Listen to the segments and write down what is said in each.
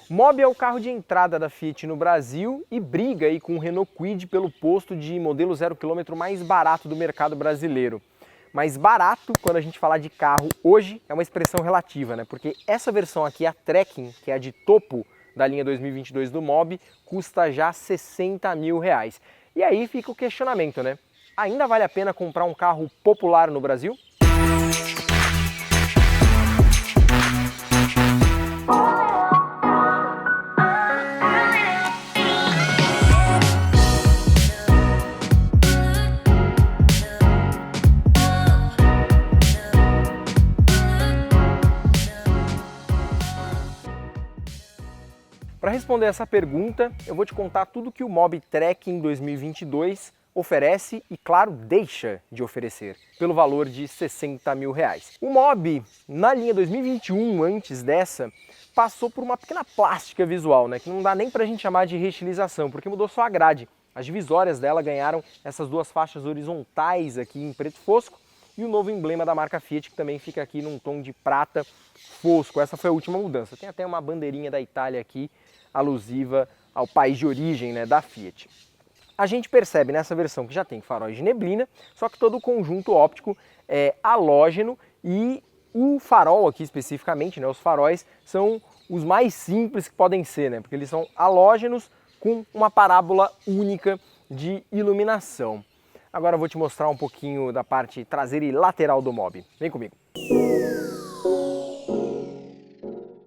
O Mobi é o carro de entrada da Fiat no Brasil e briga aí com o Renault Kwid pelo posto de modelo 0 km mais barato do mercado brasileiro. Mas barato, quando a gente falar de carro hoje, é uma expressão relativa, né? Porque essa versão aqui, a Trekking, que é a de topo da linha 2022 do Mobi, custa já R$60 mil. E aí fica o questionamento, né? Ainda vale a pena comprar um carro popular no Brasil? Para responder essa pergunta, eu vou te contar tudo que o Mobi Trekking 2022 oferece e, claro, deixa de oferecer, pelo valor de R$60 mil. O Mobi, na linha 2021, antes dessa, passou por uma pequena plástica visual, né, que não dá nem para a gente chamar de reestilização, porque mudou só a grade. As divisórias dela ganharam essas duas faixas horizontais aqui em preto fosco e o novo emblema da marca Fiat, que também fica aqui num tom de prata fosco. Essa foi a última mudança. Tem até uma bandeirinha da Itália aqui, alusiva ao país de origem, né, da Fiat. A gente percebe nessa versão que já tem faróis de neblina, só que todo o conjunto óptico é halógeno e o farol aqui especificamente, né, os faróis, são os mais simples que podem ser, né, porque eles são halógenos com uma parábola única de iluminação. Agora eu vou te mostrar um pouquinho da parte traseira e lateral do Mobi. Vem comigo.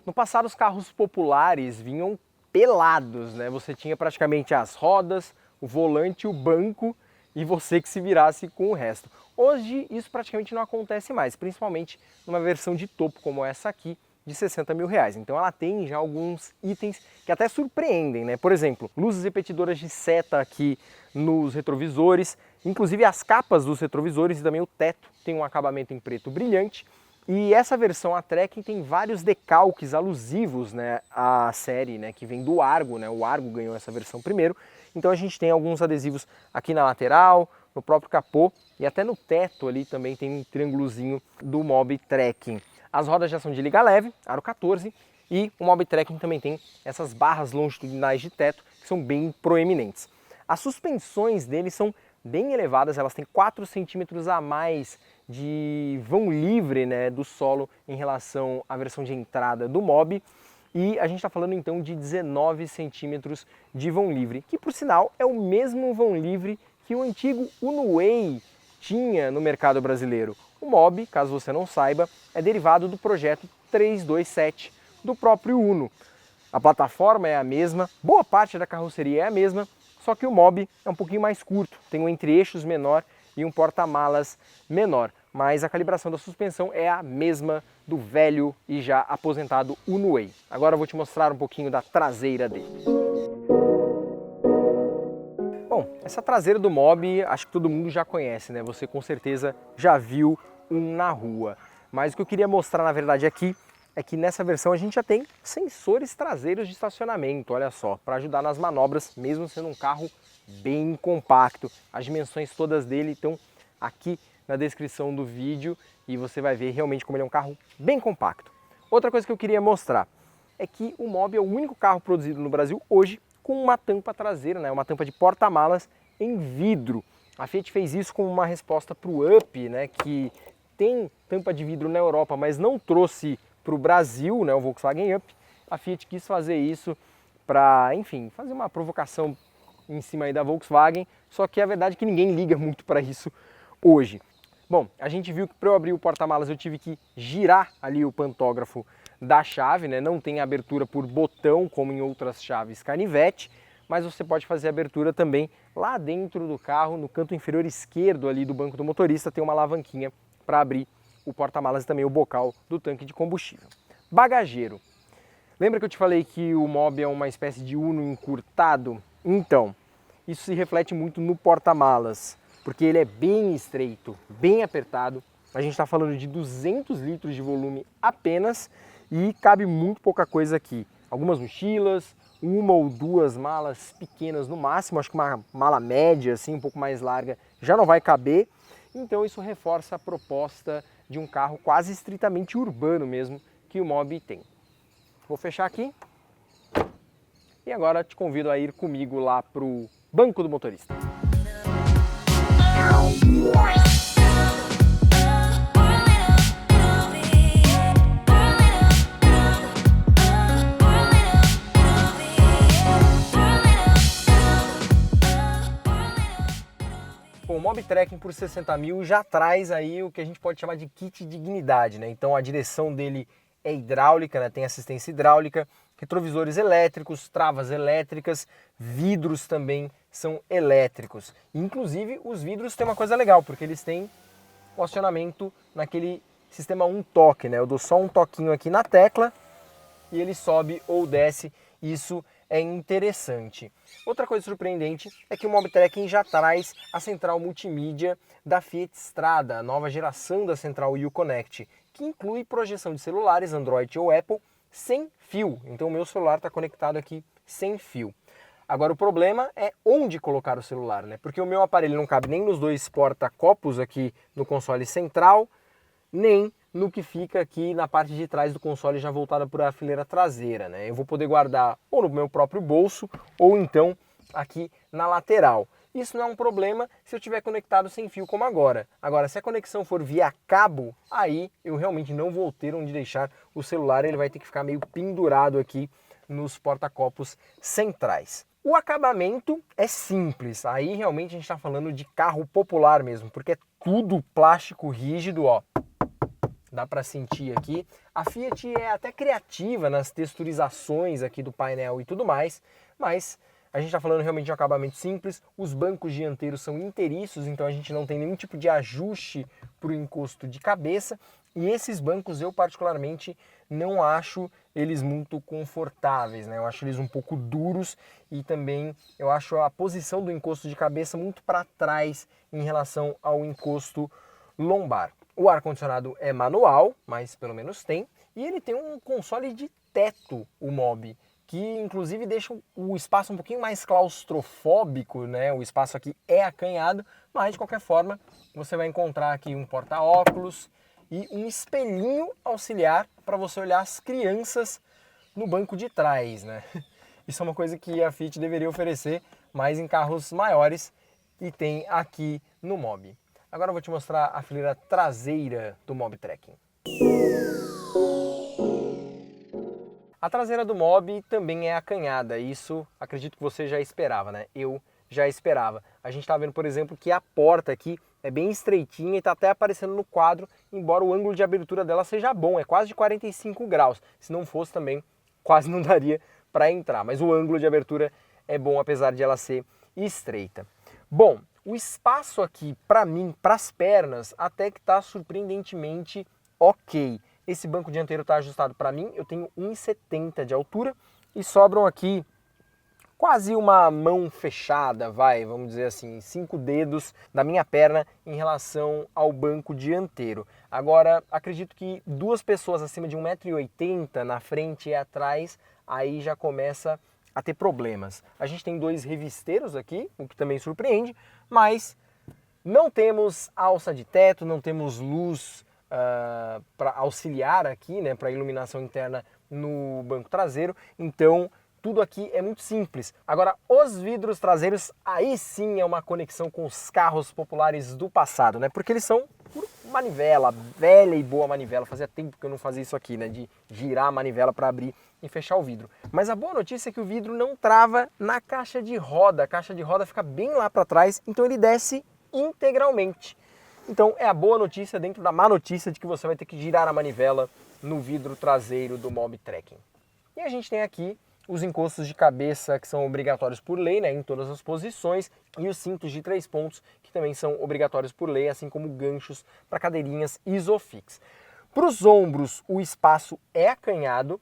No passado, os carros populares vinham pelados, né? Você tinha praticamente as rodas, o volante, o banco e você que se virasse com o resto. Hoje isso praticamente não acontece mais, principalmente numa versão de topo como essa aqui, de R$60 mil. Então ela tem já alguns itens que até surpreendem, né? Por exemplo, luzes repetidoras de seta aqui nos retrovisores, inclusive as capas dos retrovisores e também o teto tem um acabamento em preto brilhante. E essa versão, a Trekking, tem vários decalques alusivos, né, à série, né, que vem do Argo, né? O Argo ganhou essa versão primeiro. Então a gente tem alguns adesivos aqui na lateral, no próprio capô e até no teto ali também tem um triângulozinho do Mobi Trekking. As rodas já são de liga leve, aro 14, e o Mobi Trekking também tem essas barras longitudinais de teto que são bem proeminentes. As suspensões dele são bem elevadas, elas têm 4 centímetros a mais de vão livre, né, do solo em relação à versão de entrada do Mobi. E a gente está falando então de 19 centímetros de vão livre, que por sinal é o mesmo vão livre que o antigo Uno Way tinha no mercado brasileiro. O Mobi, caso você não saiba, é derivado do projeto 327 do próprio Uno. A plataforma é a mesma, boa parte da carroceria é a mesma, só que o Mobi é um pouquinho mais curto, tem um entre-eixos menor e um porta-malas menor, mas a calibração da suspensão é a mesma do velho e já aposentado Uno Way. Agora eu vou te mostrar um pouquinho da traseira dele. Bom, essa traseira do Mobi acho que todo mundo já conhece, né? Você com certeza já viu um na rua. Mas o que eu queria mostrar na verdade aqui é que nessa versão a gente já tem sensores traseiros de estacionamento, olha só, para ajudar nas manobras, mesmo sendo um carro bem compacto. As dimensões todas dele estão aqui na descrição do vídeo e você vai ver realmente como ele é um carro bem compacto. Outra coisa que eu queria mostrar é que o Mobi é o único carro produzido no Brasil hoje com uma tampa traseira, né, uma tampa de porta-malas em vidro. A Fiat fez isso como uma resposta para o Up, né, que tem tampa de vidro na Europa, mas não trouxe para o Brasil, né, o Volkswagen Up. A Fiat quis fazer isso para, enfim, fazer uma provocação em cima aí da Volkswagen, só que a verdade é que ninguém liga muito para isso hoje. Bom, a gente viu que para eu abrir o porta-malas eu tive que girar ali o pantógrafo da chave, né? Não tem abertura por botão como em outras chaves canivete, mas você pode fazer a abertura também lá dentro do carro, no canto inferior esquerdo ali do banco do motorista, tem uma alavanquinha para abrir o porta-malas e também o bocal do tanque de combustível. Bagageiro. Lembra que eu te falei que o Mobi é uma espécie de Uno encurtado? Então, isso se reflete muito no porta-malas, porque ele é bem estreito, bem apertado. A gente está falando de 200 litros de volume apenas e cabe muito pouca coisa aqui. Algumas mochilas, uma ou duas malas pequenas no máximo, acho que uma mala média, assim, um pouco mais larga, já não vai caber. Então isso reforça a proposta de um carro quase estritamente urbano mesmo que o Mobi tem. Vou fechar aqui. E agora te convido a ir comigo lá pro banco do motorista. Bom, o Mob Trekking por 60 mil já traz aí o que a gente pode chamar de kit dignidade, né? Então a direção dele é hidráulica, né? Tem assistência hidráulica, retrovisores elétricos, travas elétricas, vidros também são elétricos. Inclusive os vidros têm uma coisa legal, porque eles têm o acionamento naquele sistema um toque, né? Eu dou só um toquinho aqui na tecla e ele sobe ou desce. Isso é interessante. Outra coisa surpreendente é que o Mob Trekking já traz a central multimídia da Fiat Strada, a nova geração da central Uconnect, que inclui projeção de celulares Android ou Apple sem fio. Então o meu celular está conectado aqui sem fio. Agora o problema é onde colocar o celular, né? Porque o meu aparelho não cabe nem nos dois porta-copos aqui no console central, nem no que fica aqui na parte de trás do console já voltada para a fileira traseira, né? Eu vou poder guardar ou no meu próprio bolso ou então aqui na lateral. Isso não é um problema se eu estiver conectado sem fio como agora. Agora, se a conexão for via cabo, aí eu realmente não vou ter onde deixar o celular, ele vai ter que ficar meio pendurado aqui nos porta-copos centrais. O acabamento é simples, aí realmente a gente está falando de carro popular mesmo, porque é tudo plástico rígido, ó. Dá para sentir aqui. A Fiat é até criativa nas texturizações aqui do painel e tudo mais, mas a gente está falando realmente de um acabamento simples. Os bancos dianteiros são inteiriços, então a gente não tem nenhum tipo de ajuste para o encosto de cabeça. E esses bancos eu particularmente não acho eles muito confortáveis, né? Eu acho eles um pouco duros e também eu acho a posição do encosto de cabeça muito para trás em relação ao encosto lombar. O ar-condicionado é manual, mas pelo menos tem. E ele tem um console de teto, o Mob, que inclusive deixa o espaço um pouquinho mais claustrofóbico, né? O espaço aqui é acanhado, mas de qualquer forma você vai encontrar aqui um porta-óculos e um espelhinho auxiliar para você olhar as crianças no banco de trás, né? Isso é uma coisa que a Fiat deveria oferecer mais em carros maiores e tem aqui no Mob. Agora eu vou te mostrar a fileira traseira do Mob Trekking. A traseira do Mob também é acanhada, isso acredito que você já esperava, né? Eu já esperava. A gente está vendo, por exemplo, que a porta aqui é bem estreitinha e está até aparecendo no quadro, embora o ângulo de abertura dela seja bom, é quase de 45 graus. Se não fosse também, quase não daria para entrar, mas o ângulo de abertura é bom, apesar de ela ser estreita. Bom, o espaço aqui, para mim, para as pernas, até que está surpreendentemente ok. Esse banco dianteiro está ajustado para mim, eu tenho 1,70 de altura e sobram aqui quase uma mão fechada, vamos dizer assim, 5 dedos da minha perna em relação ao banco dianteiro. Agora, acredito que duas pessoas acima de 1,80 m na frente e atrás, aí já começa a ter problemas. A gente tem dois revisteiros aqui, o que também surpreende, mas não temos alça de teto, não temos luz para auxiliar aqui, né, para iluminação interna no banco traseiro, então tudo aqui é muito simples. Agora, os vidros traseiros, aí sim é uma conexão com os carros populares do passado, né, porque eles são por manivela, velha e boa manivela. Fazia tempo que eu não fazia isso aqui, né, de girar a manivela para abrir e fechar o vidro. Mas a boa notícia é que o vidro não trava na caixa de roda. A caixa de roda fica bem lá para trás, então ele desce integralmente. Então é a boa notícia dentro da má notícia de que você vai ter que girar a manivela no vidro traseiro do Mob Trekking. E a gente tem aqui os encostos de cabeça que são obrigatórios por lei, né, em todas as posições, e os cintos de 3 pontos que também são obrigatórios por lei, assim como ganchos para cadeirinhas Isofix. Para os ombros o espaço é acanhado.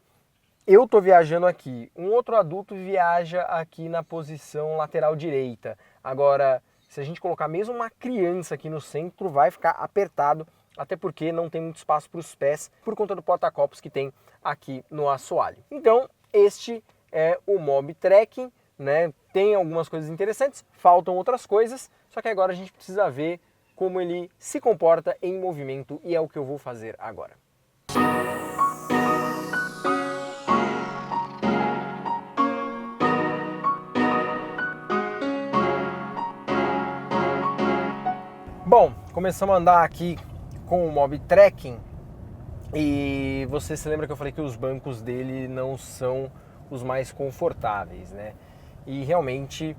Eu estou viajando aqui, um outro adulto viaja aqui na posição lateral direita. Agora, se a gente colocar mesmo uma criança aqui no centro, vai ficar apertado, até porque não tem muito espaço para os pés, por conta do porta-copos que tem aqui no assoalho. Então, este é o Mob Trekking, né? Tem algumas coisas interessantes, faltam outras coisas, só que agora a gente precisa ver como ele se comporta em movimento e é o que eu vou fazer agora. Bom, começamos a andar aqui com o Mobi Trekking e você se lembra que eu falei que os bancos dele não são os mais confortáveis, né? E realmente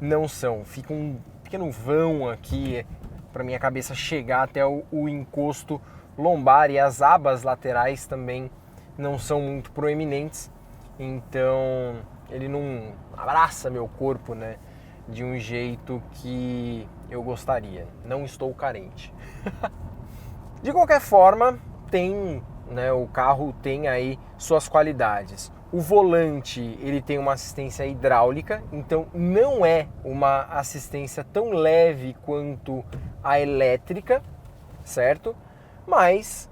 não são. Fica um pequeno vão aqui para minha cabeça chegar até o encosto lombar, e as abas laterais também não são muito proeminentes, então ele não abraça meu corpo, né, de um jeito que eu gostaria. Não estou carente. De qualquer forma, o carro tem aí suas qualidades. O volante, ele tem uma assistência hidráulica, então não é uma assistência tão leve quanto a elétrica, certo? Mas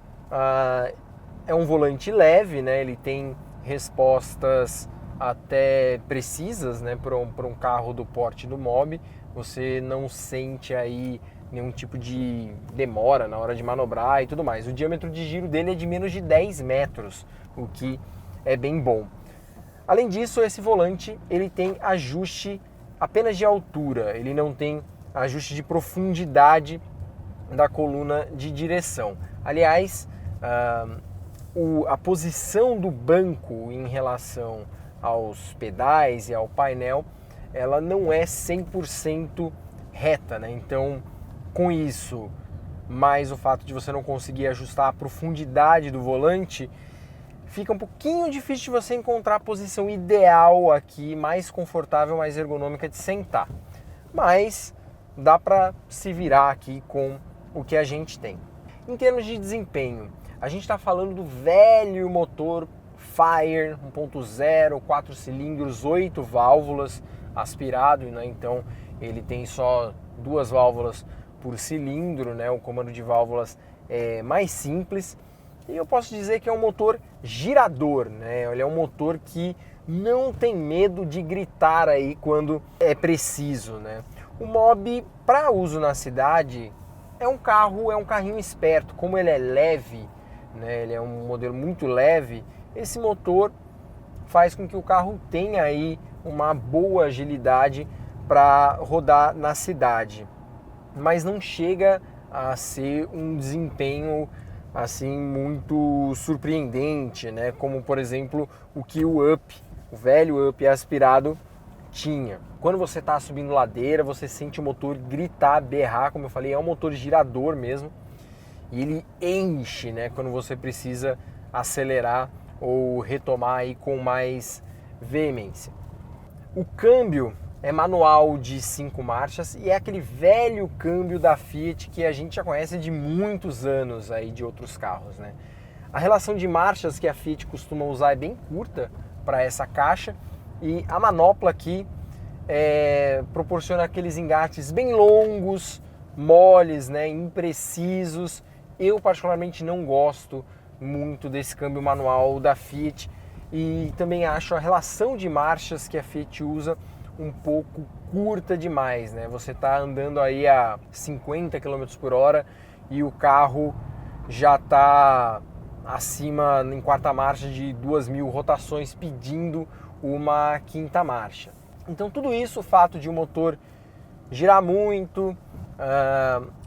é um volante leve, né? Ele tem respostas até precisas, né? Para um carro do porte do Mobi. Você não sente aí nenhum tipo de demora na hora de manobrar e tudo mais. O diâmetro de giro dele é de menos de 10 metros, o que é bem bom. Além disso, esse volante ele tem ajuste apenas de altura, ele não tem ajuste de profundidade da coluna de direção. Aliás, a posição do banco em relação aos pedais e ao painel, ela não é 100% reta, né? Então, com isso, mais o fato de você não conseguir ajustar a profundidade do volante, fica um pouquinho difícil de você encontrar a posição ideal aqui, mais confortável, mais ergonômica de sentar. Mas dá para se virar aqui com o que a gente tem. Em termos de desempenho, a gente está falando do velho motor Fire 1.0, 4 cilindros, 8 válvulas, aspirado, né? Então ele tem só 2 válvulas por cilindro, né? O comando de válvulas é mais simples. E eu posso dizer que é um motor girador, né? Ele é um motor que não tem medo de gritar aí quando é preciso, né? O Mobi, para uso na cidade, é um carrinho esperto. Como ele é leve, né? Ele é um modelo muito leve, esse motor faz com que o carro tenha aí uma boa agilidade para rodar na cidade. Mas não chega a ser um desempenho assim muito surpreendente, né? Como por exemplo o que o Up, o velho Up aspirado tinha. Quando você está subindo ladeira, você sente o motor gritar, berrar, como eu falei, é um motor girador mesmo, e ele enche, né? Quando você precisa acelerar ou retomar aí com mais veemência. O câmbio é manual de 5 marchas e é aquele velho câmbio da Fiat que a gente já conhece de muitos anos aí de outros carros, né? A relação de marchas que a Fiat costuma usar é bem curta para essa caixa, e a manopla aqui proporciona aqueles engates bem longos, moles, né, imprecisos. Eu particularmente não gosto muito desse câmbio manual da Fiat, e também acho a relação de marchas que a Fiat usa um pouco curta demais, né? Você está andando aí a 50 km por hora e o carro já está acima, em quarta marcha, de 2.000 rotações, pedindo uma quinta marcha. Então tudo isso, o fato de o motor girar muito,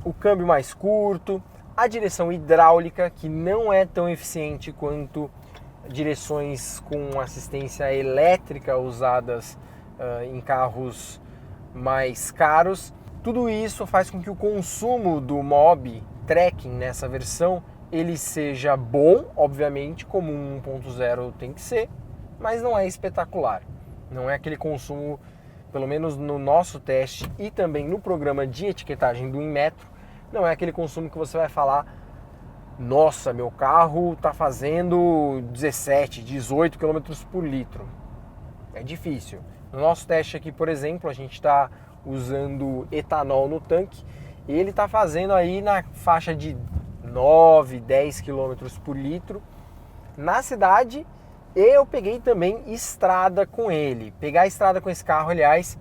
o câmbio mais curto, a direção hidráulica, que não é tão eficiente quanto direções com assistência elétrica usadas em carros mais caros. Tudo isso faz com que o consumo do Mobi Trekking nessa versão ele seja bom, obviamente, como um 1.0 tem que ser, mas não é espetacular. Não é aquele consumo, pelo menos no nosso teste e também no programa de etiquetagem do Inmetro, não é aquele consumo que você vai falar: nossa, meu carro está fazendo 17, 18 km por litro. É difícil. No nosso teste aqui, por exemplo, a gente está usando etanol no tanque e ele está fazendo aí na faixa de 9, 10 km por litro na cidade. Eu peguei também estrada com ele. Pegar a estrada com esse carro, aliás,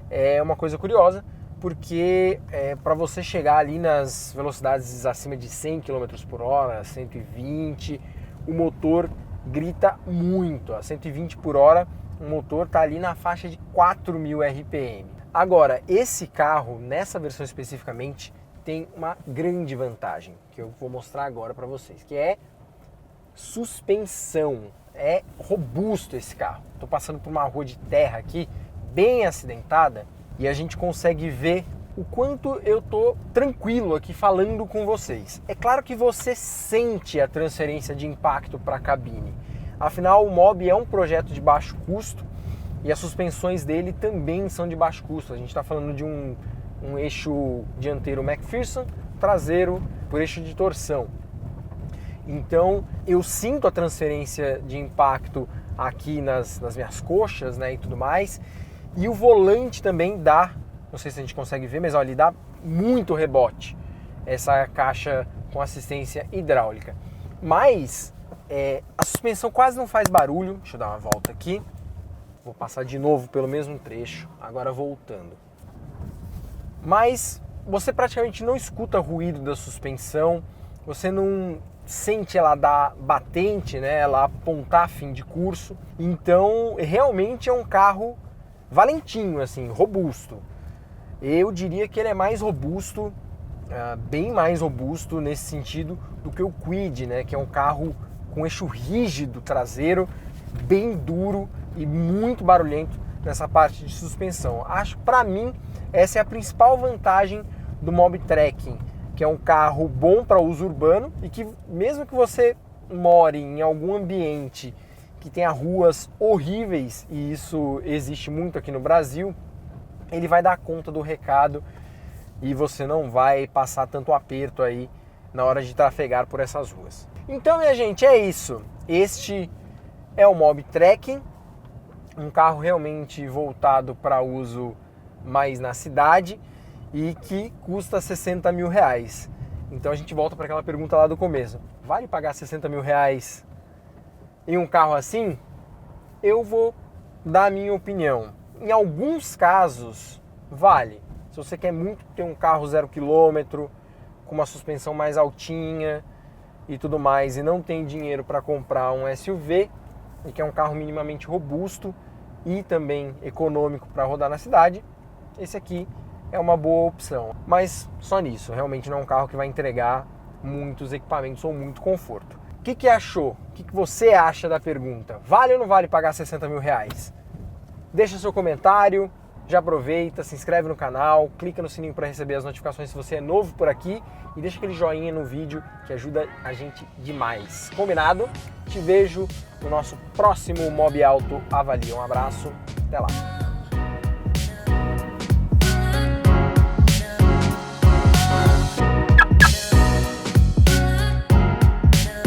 é uma coisa curiosa, porque para você chegar ali nas velocidades acima de 100 km por hora, 120, o motor grita muito. A 120 por hora, o motor está ali na faixa de 4.000 RPM. Agora, esse carro, nessa versão especificamente, tem uma grande vantagem, que eu vou mostrar agora para vocês, que é suspensão. É robusto esse carro. Estou passando por uma rua de terra aqui, bem acidentada, e a gente consegue ver o quanto eu tô tranquilo aqui falando com vocês. É claro que você sente a transferência de impacto para a cabine. Afinal, o Mobi é um projeto de baixo custo e as suspensões dele também são de baixo custo. A gente está falando de um eixo dianteiro McPherson, traseiro por eixo de torção. Então, eu sinto a transferência de impacto aqui nas minhas coxas, né, e tudo mais. E o volante também dá, não sei se a gente consegue ver, mas olha, ele dá muito rebote, essa caixa com assistência hidráulica. Mas a suspensão quase não faz barulho. Deixa eu dar uma volta aqui. Vou passar de novo pelo mesmo trecho, agora voltando. Mas você praticamente não escuta ruído da suspensão, você não sente ela dar batente, né, ela apontar fim de curso. Então, realmente é um carro valentinho, assim, robusto. Eu diria que ele é mais robusto, bem mais robusto nesse sentido do que o Kwid, né, que é um carro com eixo rígido traseiro, bem duro e muito barulhento nessa parte de suspensão. Acho, para mim, essa é a principal vantagem do Mobi Trekking, que é um carro bom para uso urbano e que, mesmo que você more em algum ambiente que tenha ruas horríveis, e isso existe muito aqui no Brasil, ele vai dar conta do recado e você não vai passar tanto aperto aí na hora de trafegar por essas ruas. Então, minha gente, é isso. Este é o Mobi Trekking, um carro realmente voltado para uso mais na cidade e que custa 60 mil reais. Então a gente volta para aquela pergunta lá do começo. Vale pagar 60 mil reais em um carro assim? Eu vou dar a minha opinião. Em alguns casos, vale. Se você quer muito ter um carro 0 km, com uma suspensão mais altinha e tudo mais, e não tem dinheiro para comprar um SUV, e que é um carro minimamente robusto e também econômico para rodar na cidade, esse aqui é uma boa opção. Mas só nisso, realmente não é um carro que vai entregar muitos equipamentos ou muito conforto. O que achou? O que você acha da pergunta? Vale ou não vale pagar 60 mil reais? Deixa seu comentário, já aproveita, se inscreve no canal, clica no sininho para receber as notificações se você é novo por aqui e deixa aquele joinha no vídeo que ajuda a gente demais. Combinado? Te vejo no nosso próximo Mobi Auto Avalia. Um abraço, até lá!